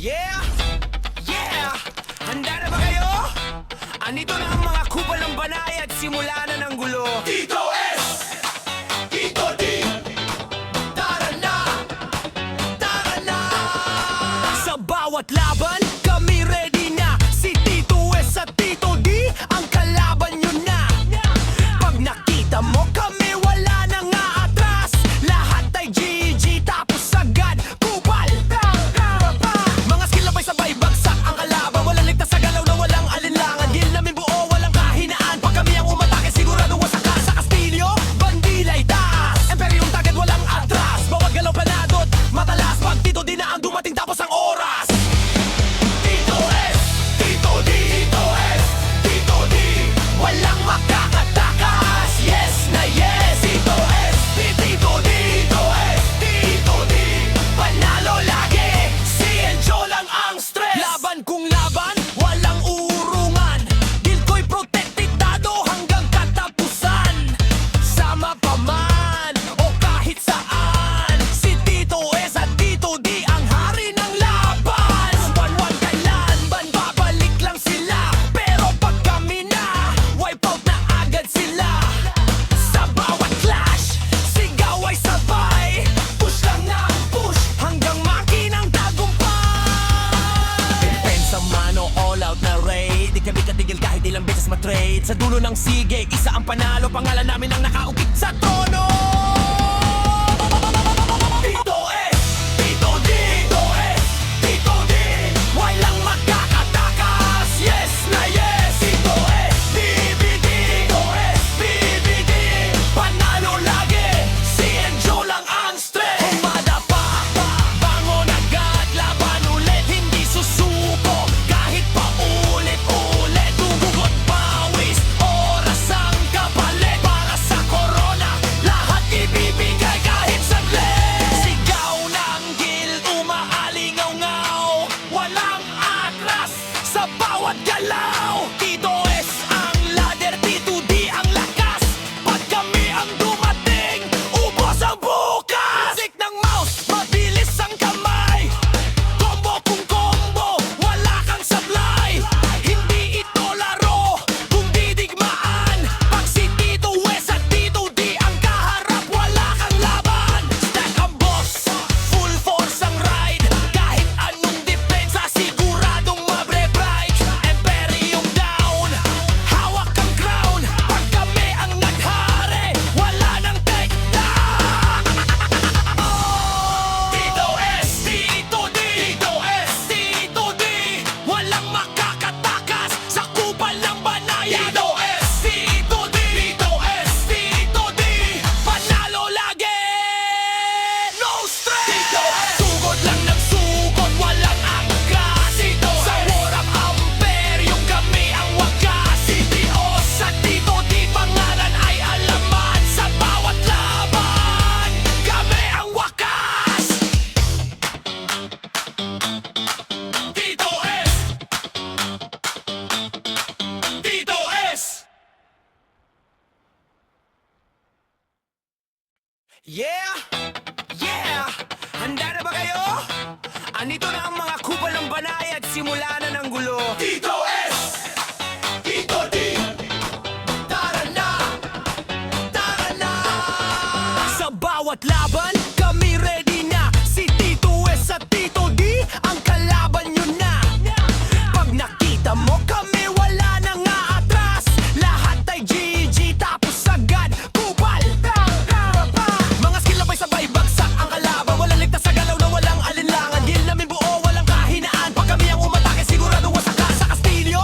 Yeah! Yeah! Handa na ba kayo? Andito na ang mga kupal ng Banay at simula na ng gulo. Tito S, Tito D, tara na, tara na. Sa bawat laban, kami ready na. Si Tito S at Tito D, ang kalaban nyo na. Pag nakita mo kami, wala nang aatras. Lahat ay GG, tapos agad kupal. Mga skill abay sabay bagsak ang kalaban. Walang ligtas sa galaw na walang alinlangan. Gil namin buo, walang kahinaan. Pag kami ang umatake, sigurado wasak ka. Sa Kastilyo, bandilay taas. Imperium tagad, walang atras. Bawat galaw panadot, matalas. Pag Tito D na ang dumating, tapos ang oras. Tito S, Tito D, Tito S, Tito D, Walang makakatakas. yes na yes. Tito S, Tito D, Tito S, Tito D, Panalo lagi, si Enjo lang ang stress. laban kung laban, walang urungan. Gil ko'y protektado hanggang katapusan. Sama pa man o kahit saan, si Tito S at Tito D ang hari ng laban. Buwan-buwan kailanman, babalik lang sila. Pero pag kami na, wipe out na agad sila. Sa bawat clash, sigaw ay sabay. Push lang na push, hanggang makinang tagumpay. Depensa mano, all out na raid. Di kami katigil kahit ilang beses matrade. Sa dulo ng sige, isa ang panalo. Pangalan namin ang nakaukit sa trono. Tito S, Tito D, Tito S, Tito D, Walang magkakatakas. yes na yes. Tito S, BBD, Tito S, BBD, Panalo lagi, si Enjo lang ang stress. humada pa, bangon agad, laban ulit, hindi susuko. Kahit pa ulit-ulit, tumugot pawis, oras ang kapalit. Para sa corona, lahat ibibigay kahit saglit. Sigaw ng gil, umaalingaw-ngaw, walang atras sa bawat galaw. Tito S ang ladder, Tito D ang lakas. Pag kami ang dumating, ubos ang bukas. Music ng mouse, mabilis ang kamay. Combo kung combo, wala kang sablay. Hindi ito laro, kundi digmaan. Pag si Tito S at Tito D ang kaharap, wala kang laban. Stack ang boss, full force ang ride. Kahit anong depensa, siguradong mabre-bright. Imperium down, hawak ang crown. Pag kami ang naghari, wala nang take down. Tito S, Tito D, Tito S, Tito D, walang makakatakas sa kupal ng Banayan. Tito S, Tito D, Tito S, Tito D, panalo lagi, no stress. Tito S, Sugod lang ng sugod, walang angkas. Tito S, Sa war of Imperium, kami ang wakas. Si Dios at Tito D, pangalan ay alaman. Sa bawat laban, kami ang wakas. Tito S, Tito S. Yeah! Yeah! Handa na ba kayo? Andito na ang mga kupal ng Banay at simula na ng gulo. Tito S, Tito D, tara na, tara na. Sa bawat laban, kami ready na. Si Tito S at Tito D, ang kalaban nyo na. Pag nakita mo kami, wala nang aatras. Lahat ay GG, tapos agad kupal. Mga skill abay sabay bagsak ang kalaban. Walang ligtas sa galaw na walang alinlangan. Gil namin buo, walang kahinaan. Pag kami ang umatake, sigurado wasak ka. Sa Kastilyo,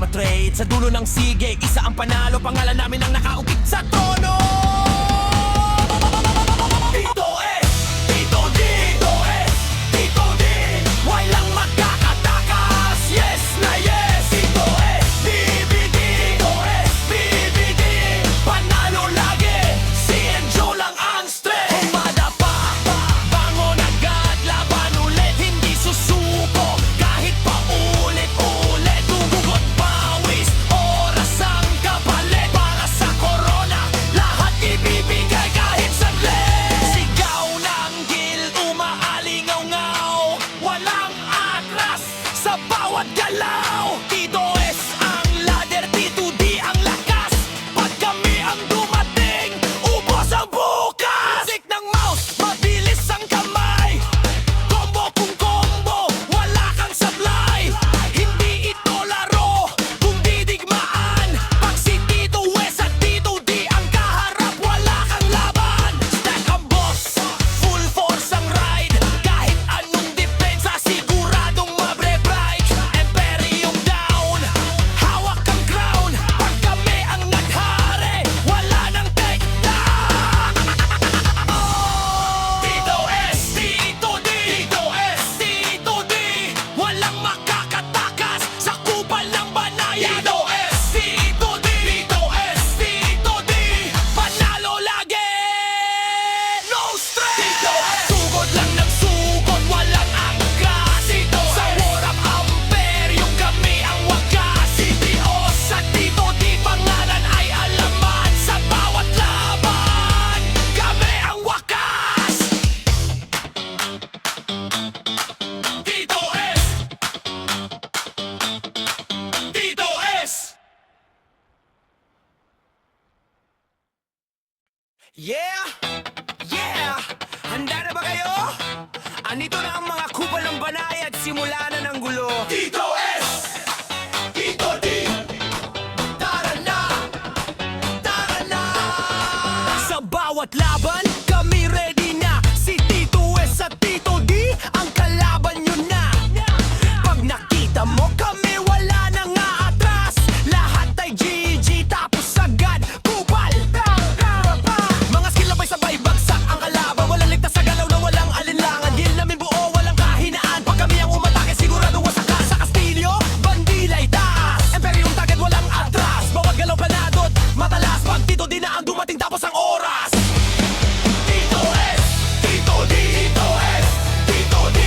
matrade. Sa dulo ng sige, isa ang panalo. Pangalan namin ang nakaukit sa trono. Tito S, Tito D, Tito S, Tito D. Walang magkakatakas. Yes na yes. Tito S, BBD, Tito S, BBD. Panalo lagi. Si Enjo lang ang strength. Humadapa, bangon agad, laban ulit. Hindi susuko kahit pa ulit-ulit. Tumugot pawis, oras ang kapalit. Para sa corona, lahat ibibigay kahit saglit. Sigaw ng gil, umaalingaw-ngaw. Walang atras sa bawat galaw. Tito S ang ladder, Tito D ang lakas. Pag kami ang dumating, ubos ang bukas. Music ng mouse, mabilis ang kamay. Combo kung combo, wala kang sablay. Hindi ito laro, kung didigmaan. Pag si Tito S at Tito D ang kaharap, wala kang laban. Stack ang boss, full force ang ride. Kahit anong depensa, siguradong mabre-bright. Imperium down, hawak ang crown. Pag kami ang naghari, wala nang take down. Tito S, Tito D, Tito S, Tito D. Walang makakatakas sa kupal ng banayan. Tito S, Tito D, Tito S, Tito D. Panalo lagi, no stress. Tito S. Sugod lang ng sugod, walang angkas. Tito Sa S. war of Imperium, kami ang wagas. Tito sa Tito D, pangalan ay alaman. Sa bawat laban, kami ang wakas. Tito S, Tito S. Yeah! Yeah! Handa na ba kayo? Andito na ang mga kupal ng banay at simula na ng gulo. Tito S, Tito D. Tara na! Tara na! Sa bawat laban, kami ready na. Si Tito S at Tito D, ang kalaban nyo na. Pag nakita mo kami, wala nang aatras. Lahat ay GG, tapos agad kupal. Mga skill na sabay bagsak ang kalaban. Walang ligtas sa galaw na walang alinlangan. Gil namin buo, walang kahinaan. Pag kami ang umatake, sigurado wasakan. Sa Kastilyo, bandilay taas. Imperium target, walang atras. Bawat galaw panadot, matalas. Pag Tito D na ang dumating, tapos ang oras. Tito S, Tito D, Tito S, Tito D.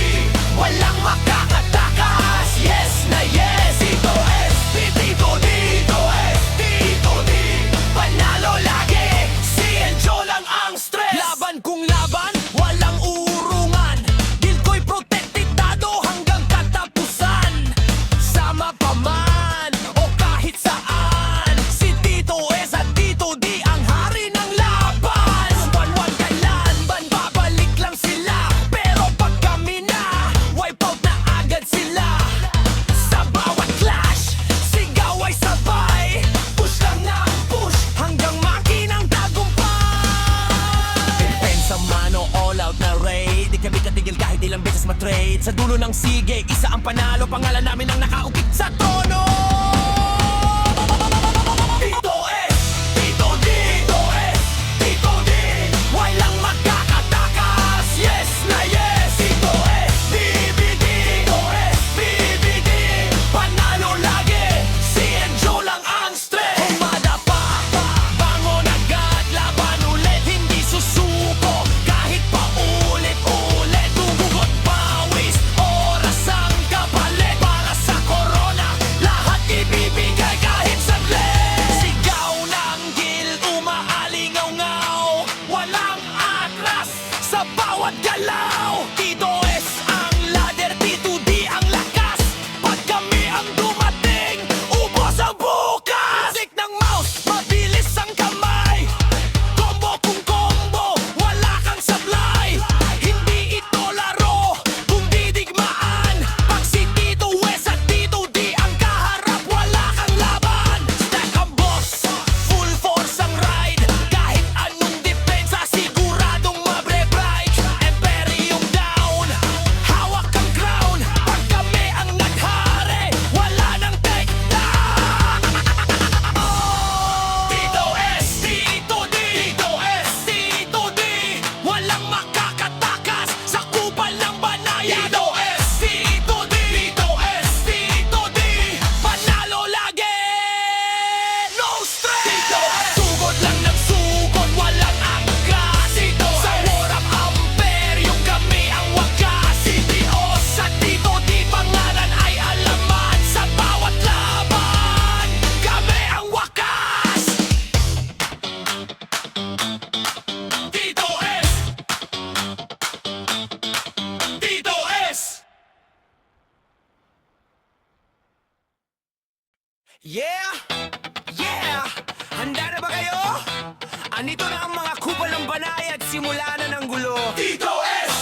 Walang makakatakas. Yes na yes. Tito S, Tito D, Tito S, Tito D. Panalo lagi, si Enjo lang ang stress. Laban kung laban, walang urungan. Guild ko'y protektado hanggang katapusan. Sama pa man o kahit saan, si Tito S at Tito D ang hari ng laban. Buwan-buwan kailan, babalik lang sila. Pero pag kami na, wipe out na agad sila. Sa bawat clash, sigaw ay sabay. Push lang ng push, hanggang makinang tagumpay. Depensa mano, all out na raid. Di kami katigil kahit ilang beses matrade. Sa dulo ng sige, isa ang panalo. Pangalan namin ang nakaukit sa trono. Tito S, Tito D, Tito S, Tito D. Walang magkakatakas. Yes na yes. Tito S, BBD, Tito S, BBD. Panalo lagi, si Enjo lang ang strength. Humadapa, bangon agad, laban ulit. Hindi susuko kahit pa ulit-ulit. Tumugot pawis, oras ang kapalit. Para sa corona, lahat Yeah! Yeah! Handa na ba kayo? Andito na ang mga kupal ng banay at simula na ng gulo. Tito S,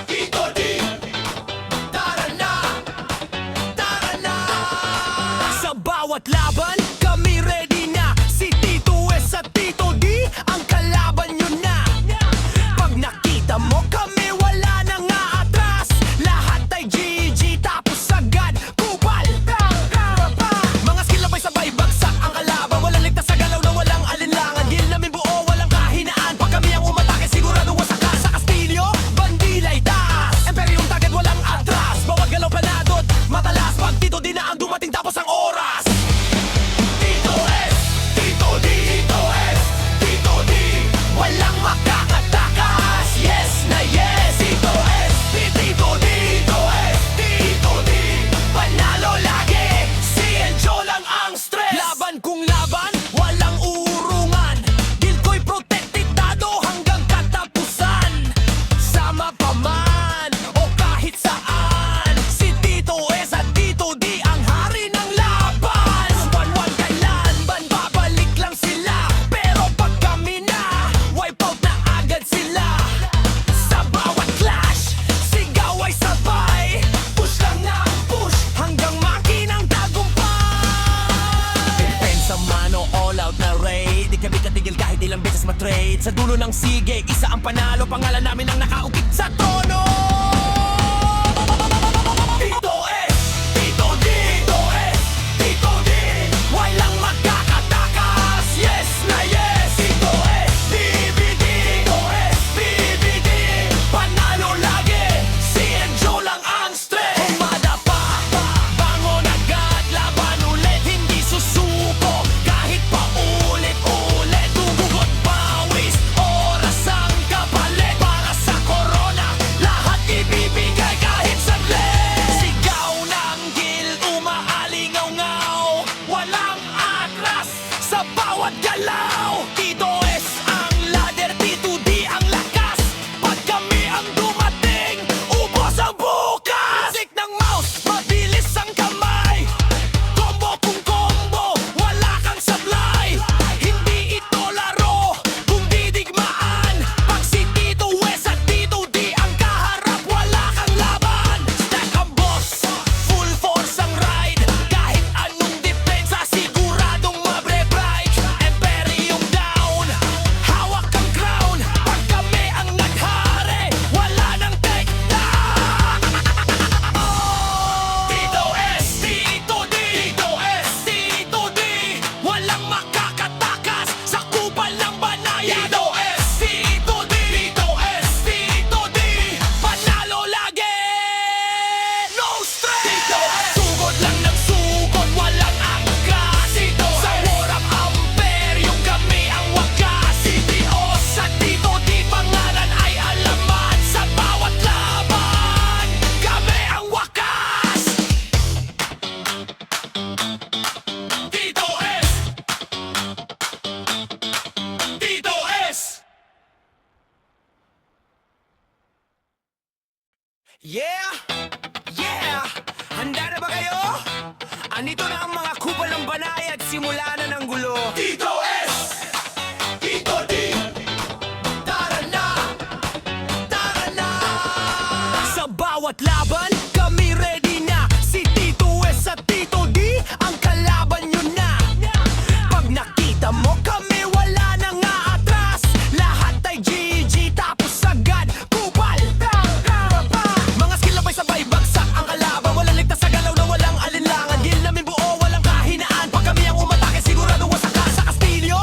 Tito D, tara na, tara na. Sa bawat laban, kami ready na. Si Tito S at Tito D, ang kalaban nyo na. Pag nakita mo kami, wala nang aatras. Lahat ay GG, tapos agad kupal. Mga skill abay sabay bagsak ang kalaban. Walang ligtas sa galaw na walang alinlangan. Gil namin buo, walang kahinaan. Pag kami ang umatake, sigurado wasak ka. Sa Kastilyo, bandilay taas. Imperium target, walang atras. Bawat galaw panadot, matalas. Pag Tito D na ang dumating, tapos ang oras. Tito S, Tito D, Tito S, Tito D, Walang makakatakas. yes na yes. Tito S, Tito D, Tito S, Tito D, Panalo lagi, si Enjo lang ang stress. laban kung laban, walang urungan. Gil ko'y protektado hanggang katapusan. Sama pa man o kahit saan, si Tito S at Tito D ang hari ng laban. Buwan-buwan kailanman, babalik lang sila. Pero pag kami na, wipe out na agad sila. Sa bawat clash, sigaw ay sabay. Push lang na push, Hanggang makinang tagumpay. Depensa mano, all out na raid. Di kami katigil kahit ilang beses matrade. Sa dulo ng sige, isa ang panalo. Pangalan namin ang nakaukit sa trono. Tito S, Tito D, Tito S, Tito D, Walang magkakatakas. yes na yes. Tito S, BBD, Tito S, BBD, Panalo lagi, si Enjo lang ang stress. humada pa, bangon agad, laban ulit, hindi susuko. Kahit pa ulit-ulit, tumugot pawis, oras ang kapalit. Para sa corona, lahat ibibigay kahit saglit. Sigaw ng gil, umaalingaw-ngaw, walang atras sa bawat galaw. Tito S ang ladder, Tito D ang lakas. Pag kami ang dumating, ubos ang bukas. Music ng mouse, mabilis ang kamay. Combo kung combo, wala kang sablay. Hindi ito laro, kundi digmaan. Pag si Tito S at Tito D ang kaharap, wala kang laban. Stack ang boss, full force ang ride. Kahit anong depensa, siguradong mabre-bright. Imperium down, hawak ang crown. Pag kami ang naghari, wala nang take down. Tito S, Tito D, Tito S, Tito D, walang makakatakas sa kupal ng banayan. Tito S, Tito D, Tito S, Tito D, panalo lagi, no stress. Tito S. Sugod lang ng sugod, walang angkas. Tito S. Sa war of Imperium, kami ang wakas. Si Tito sa Tito D, pangalan ay alaman. Sa bawat laban, kami ang wakas. Tito S, Tito S. Yeah! Yeah! Handa na ba kayo? Andito na ang mga kupal ng banay at simula na ng gulo. Tito S, Tito D, tara na, tara na. Sa bawat laban, kami ready na. Si Tito S at Tito D, ang kalaban nyo na. Pag nakita mo kami, wala nang aatras. Lahat ay GG, tapos agad kupal. Mga skill abay sabay bagsak ang kalaban. Walang ligtas sa galaw na walang alinlangan. Gil namin buo, walang kahinaan. Pag kami ang umatake, sigurado wasak ka. Sa Kastilyo,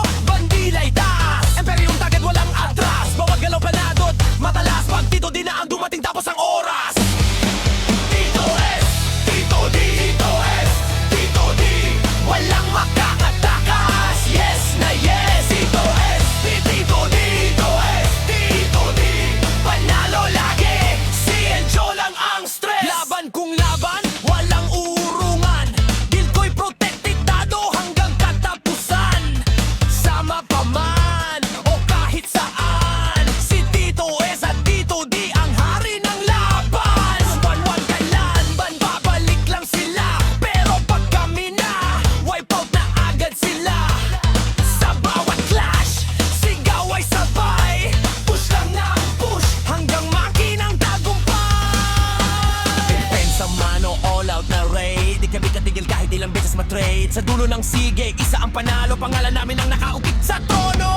matrade. Sa dulo ng sige, isa ang panalo. Pangalan namin ang nakaukit sa trono.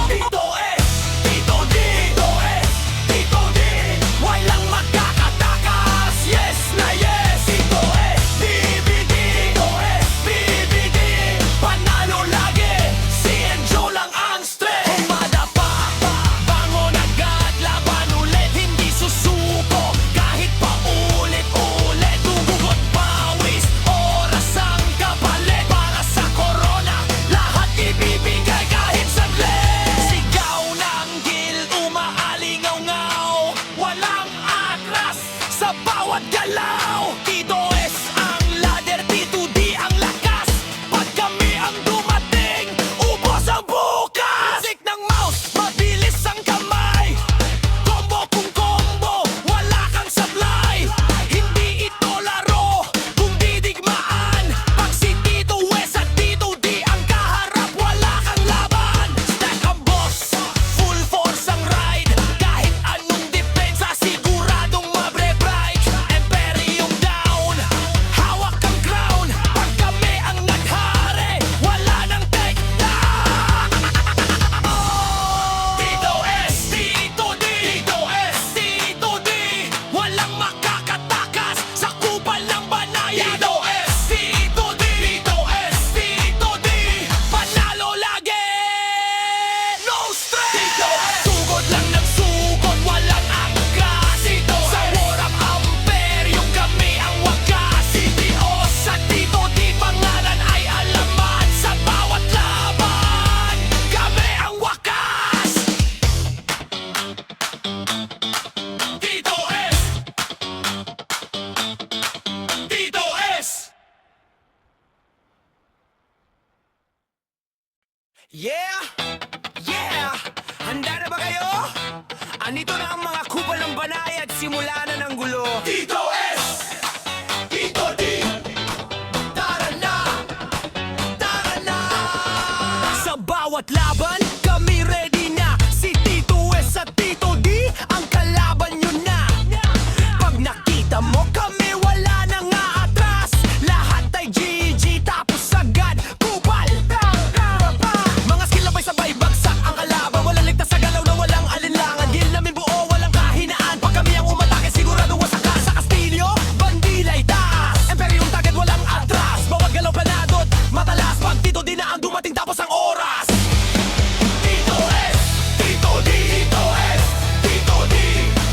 Tito S, Tito D, Tito S, Tito D. Walang magkakatakas, yes na yes. Tito S, BBD, Tito S, BBD. Panalo lagi, si Enjo lang ang stress. Humadapa, bangon agad, laban ulit. Hindi susuko, kahit pa ulit-ulit. Tumugot pawis, oras ang kapalit. Para sa corona, lahat ibibigay kahit saglit. Sigaw ng gil, umaalingaw-ngaw. Walang atras sa bawat galaw. Tito S ang ladder, Tito D ang lakas. Pag kami ang dumating, ubos ang bukas. Music ng mouse, mabilis ang kamay. Combo kung combo, wala kang sablay. Hindi ito laro, kundi digmaan. Pag si Tito S at Tito D ang kaharap, wala kang laban. Stack ang boss, full force ang ride. Kahit anong depensa, siguradong mabre-bright. Imperium down, hawak ang crown. Pag kami ang naghari, wala nang take down. Tito S, Tito D, Tito S, Tito D. Walang makakatakas sa kupal ng banayad. Tito S, Tito D, Tito S, Tito D. Panalo lagi, no stress. Tito S. Sugod lang ng sugod, walang angkas. Tito Sa S. war of Imperium, kami ang wakas. Tito sa Tito D, pangalan ay alaman. Sa bawat laban, kami ang wakas. Tito S, Tito S. Yeah! Yeah! Handa na ba kayo? Andito na ang mga kupal ng banayad, simula na ng gulo. Tito S, Tito D. Tara na! Tara na! Sa bawat laban, kami ready na. Si Tito S at Tito D, ang kalaban nyo na. Pag nakita mo kami, wala nang aatras. Lahat ay GG, tapos agad kupal. Mga skill na sabay bagsak ang kalaban. Walang ligtas sa galaw na walang alinlangan. Gil namin buo, walang kahinaan. Pag kami ang umatake, sigurado wasakan. Sa Castillo, bandilay taas. Imperium target, walang atras. Bawat galaw planadot, matalas. Pag Tito D na ang dumating, tapos ang oras. Tito S, Tito D, Tito S, Tito D.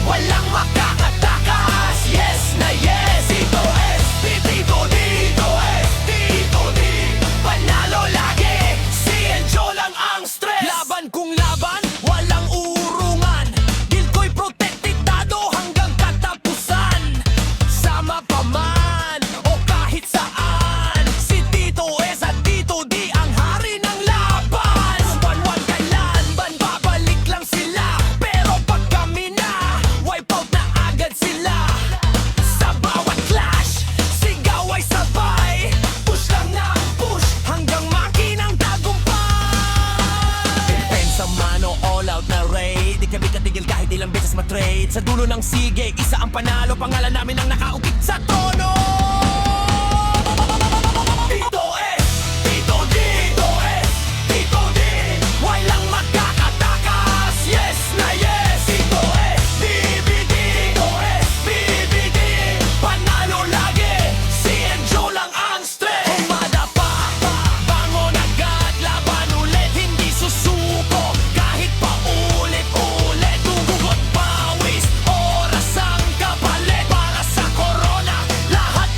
Walang makakatakas, yes na yes. Tito S, Tito D, Tito S, Tito D. Panalo lagi, si Enjo lang ang stress. Laban kung laban, walang urungan. Guild ko'y protektado hanggang katapusan. Sama pa man o kahit saan, si Tito S at Tito D ang hari ng laban. Banwan kailan, babalik lang sila. Pero pag kami na, wipe out na agad sila. Sa bawat clash, sigaw ay sabay. Push lang na push, hanggang makinang tagumpay. Depensa mano, all out na raid. Di kami katigil kahit ilang beses matrade. Sa dulo ng sige, isa ang panalo. Pangalan namin ang nakaukit sa trono. Tito S, Tito D, Tito S, Tito D. Walang magkakatakas, yes na yes. Tito S, BBD, Tito S, BBD. Panalo lagi, si Enjo lang ang stress. Humadapa, bangon agad, laban ulit. Hindi susuko, kahit pa ulit-ulit. Tumugot pawis, oras ang kapalit. Para sa corona, lahat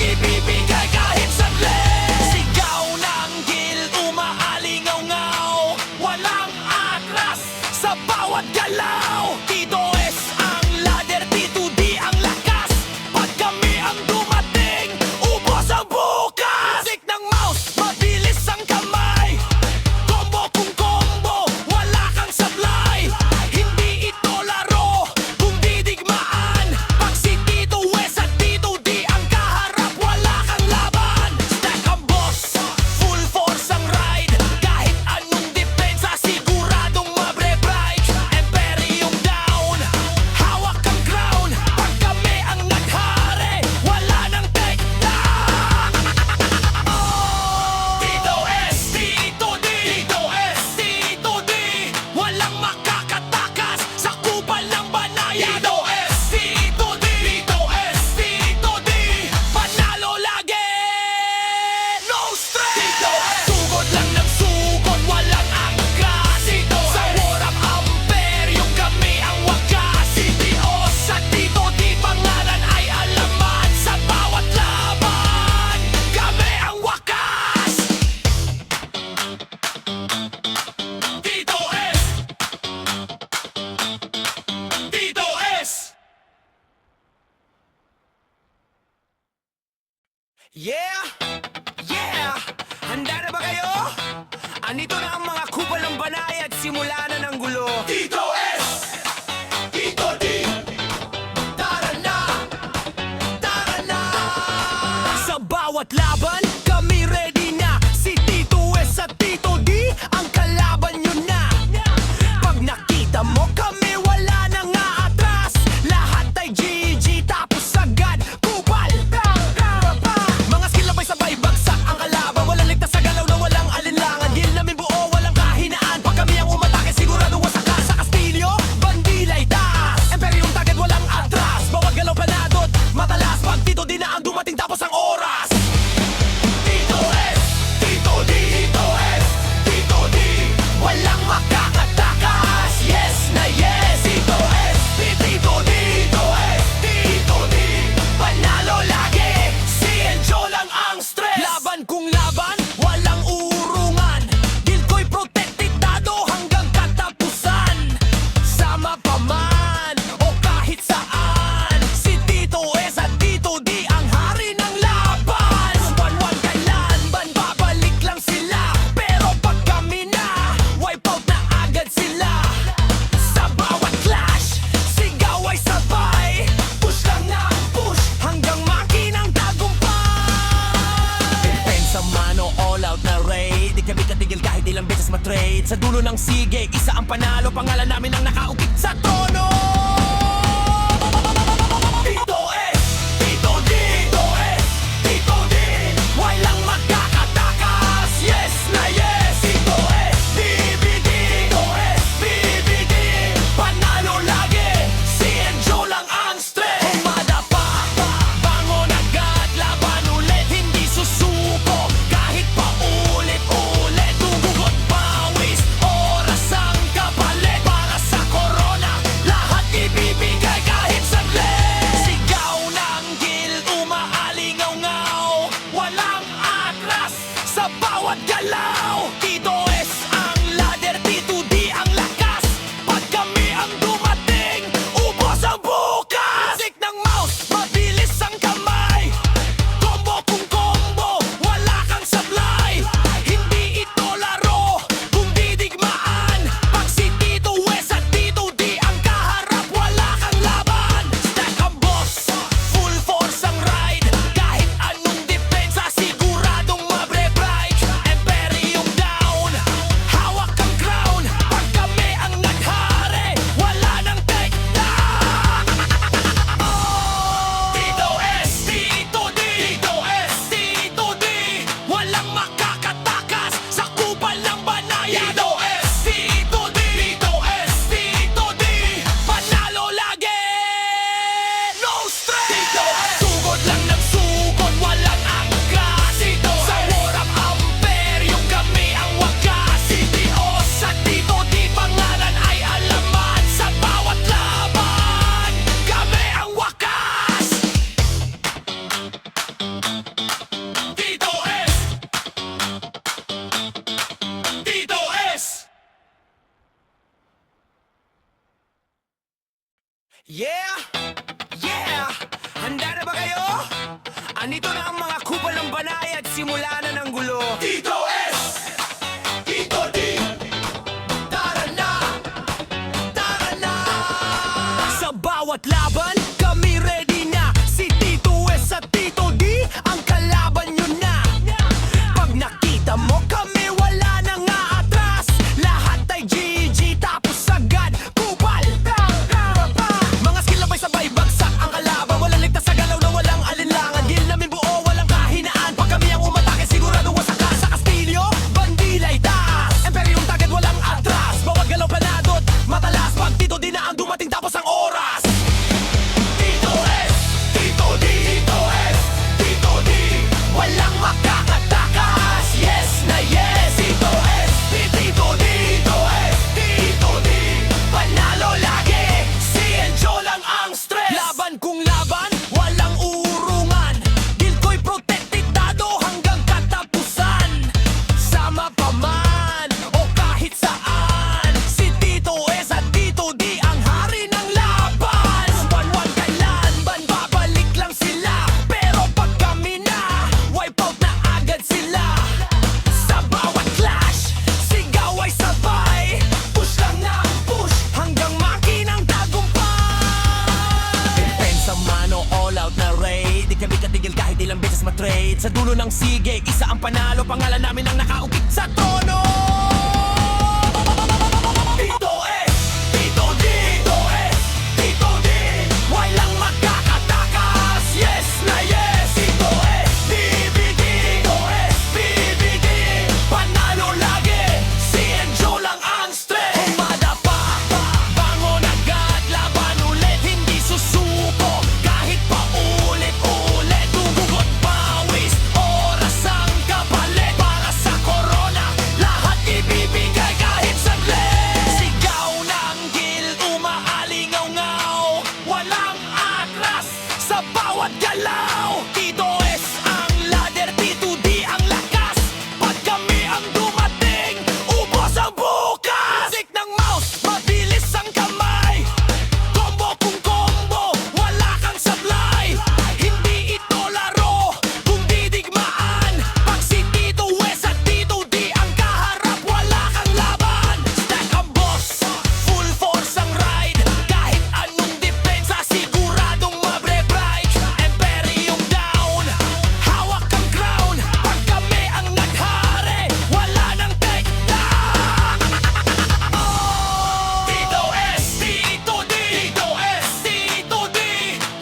simula na ng gulo. Tito S, Tito D, tara na, tara na. Sa bawat laban, kami ready na. Si Tito S at Tito D, ang kalaban nyo na. Pag nakita mo kami, wala nang aatras. Lahat ay GG, tapos agad kupal. Mga skill abay sabay bagsak ang kalaban. Walang ligtas sa galaw na walang alinlangan. Deal namin buo, walang kahinaan. Pag kami ang umatake, sigurado wasak ka. Sa Kastilyo, bandilay taas. Imperium tagad, walang atras. Bawat galaw panadot, matalas. Pag Tito D na ang dumating, tapos ang oras. Tito S, Tito D, Tito S, Tito D, Walang makakatakas. yes na yes. Tito S, Tito D, Tito S, Tito D, Panalo lagi, si Enjo lang ang stress. laban kung laban, walang urungan. Guild ko'y protektado hanggang katapusan. Sama pa man o kahit saan, si Tito S at Tito D ang hari ng laban. Buwan-buwan kailanman, babalik lang sila. Pero pag kami na, wipe out na agad sila. Sa bawat clash, sigaw ay sabay. Push lang na push, hanggang makinang tagumpay. Depensa mano, all out na raid. Di kami katigil kahit ilang beses matrade. Sa dulo ng sige, isa ang panalo. Pangalan namin ang nakaukit sa trono. Tito S, Tito D, Tito S, Tito D, Walang magkakatakas. yes na yes. Tito S, BBD, Tito S, BBD, Panalo lagi, si Enjo lang ang stress. humada pa, bangon agad, laban ulit, hindi susuko. Kahit pa ulit-ulit, dugugot pawis, oras ang kapalit. Para sa corona, lahat ibibigay kahit saglit. Sigaw ng guild, umaalingaw-ngaw, walang atras sa bawat galaw. Tito S ang ladder, Tito D ang lakas. Pag kami ang dumating, ubos ang bukas. Music ng mouse, mabilis ang kamay. Combo kung combo, wala kang sablay. Hindi ito laro, kundi digmaan. Pag si Tito S at Tito D ang kaharap, wala kang laban. Stack ang boss, full force ang ride. Kahit anong depensa, siguradong mabre-bright. Imperium down, hawak ang crown. Pag kami ang naghari, wala nang take down. Tito S, Tito D, Tito S, Tito D, walang makakatakas sa kupal ng banayan. Tito S, Tito D, Tito S, Tito D, panalo lagi, no stress. Tito S, Sugod lang ng sugod, walang angkas. Tito S, Sa war of Imperium, kami ang wakas. Si Tito sa Tito D, pangalan ay alaman. Sa bawat laban, kami ang wakas. Tito S, Tito S. Yeah! Yeah! Handa na ba kayo? Andito na ang mga kupal ng banay at simula na ng gulo. Tito S, Tito D, tara na, tara na. Sa bawat laban, kami ready na. Si Tito S at Tito D, ang kalaban nyo na. Pag nakita mo kami, wala nang aatras. Lahat ay GG, tapos agad kupal. Mga skill abay sabay bagsak ang kalaban. Walang ligtas sa galaw na walang alinlangan. Deal namin buo, walang kahinaan. Pag kami ang umatake, sigurado wasak ka. Sa Kastilyo, ng sige, isa ang panalo, pangalan namin ang nakaukit sa trono. Tito S, Tito D, Tito S, Tito D. Walang magkakatakas, yes na yes. Tito S, BBD, Tito S, BBD. Panalo lagi, si Enjo lang ang stress. Humadapa, bangon agad, laban ulit, hindi susuko. Kahit pa ulit-ulit, tumugot pawis, oras ang kapalit. Para sa corona, lahat ibibigay kahit saglit. Sigaw ng gil, umaalingaw-ngaw, walang atras sa bawat galaw. Tito S ang ladder, Tito D ang lakas. Pag kami ang dumating, ubos ang bukas. Music ng mouse, mabilis ang kamay. Combo kung combo, wala kang sablay. Hindi ito laro, kundi digmaan. Pag si Tito S at Tito D ang kaharap, wala kang laban. Stack ang boss, full force ang ride. Kahit anong depensa, siguradong mabre-bright. Imperium down, hawak ang crown. Pag kami ang naghari, wala nang take down. Tito S, Tito D, Tito S, Tito D.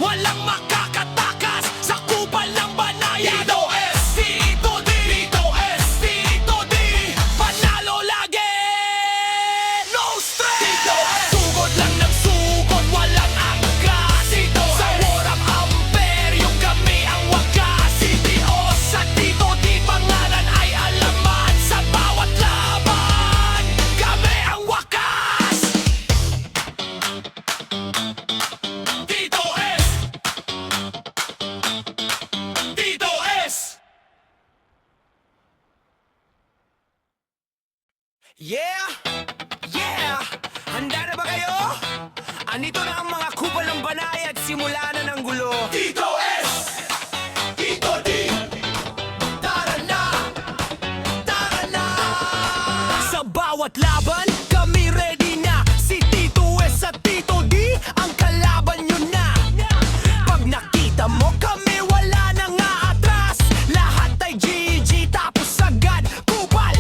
Walang makakatakas sa kupal ng banayan. Tito S, Tito D, Tito S, Tito D. Panalo lagi, no stress. Tito S. Sugod lang ng sugod, walang angkas. Tito Sa S. war of Imperium, kami ang wakas. Tito sa Tito D, pangalan ay alaman. Sa bawat laban, kami ang wakas. Tito S, Tito S. Yeah! Yeah! Handa na ba kayo? Andito na ang mga kupal ng banay at simula na ng gulo. Tito S, Tito D. Tara na! Tara na! Sa bawat laban, kami ready na. Si Tito S at Tito D, ang kalaban nyo na. Pag nakita mo kami, wala nang aatras. Lahat ay GG, tapos agad kupal.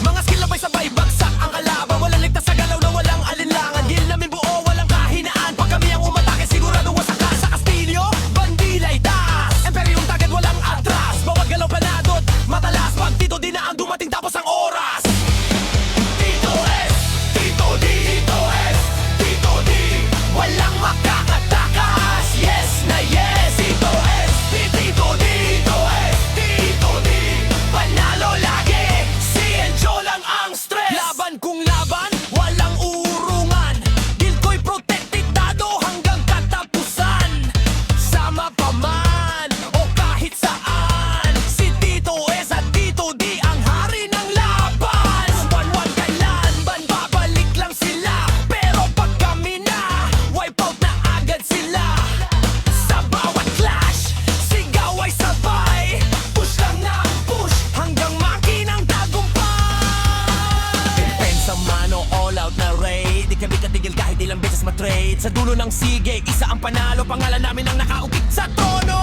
Mga skill na sabay bagsak ang kalaban. Walang ligtas sa galaw na walang alinlangan. Gil namin buo, walang kahinaan. Pag kami ang umatake, sigurado wasakan. Sa Kastilyo, bandilay taas. Imperium target, walang atras. Bawat galaw panadot, matalas. Pag Tito D na ang dumating, tapos ang oras. Tito S, Tito D, Tito S, Tito D. Walang makakatakas, yes na yes. Tito S, Tito D, Tito S, Tito D. Panalo lagi, si Enjo lang ang stress. Laban kung laban, walang urungan. Guild ko'y protektado hanggang katapusan. Sama pa man o kahit saan, si Tito S at Tito D ang hari ng laban. Buwan-buwan kailan, babalik lang sila. Pero pag kami na, wipe out na agad sila. Sa bawat clash, sigaw ay sabay. Push lang na push, hanggang makinang tagumpay. Depensa mano, all out na raid. Di kami katigil kahit ilang beses matrade. Sa dulo ng sige, isa ang panalo, pangalan namin ang nakaukit sa trono.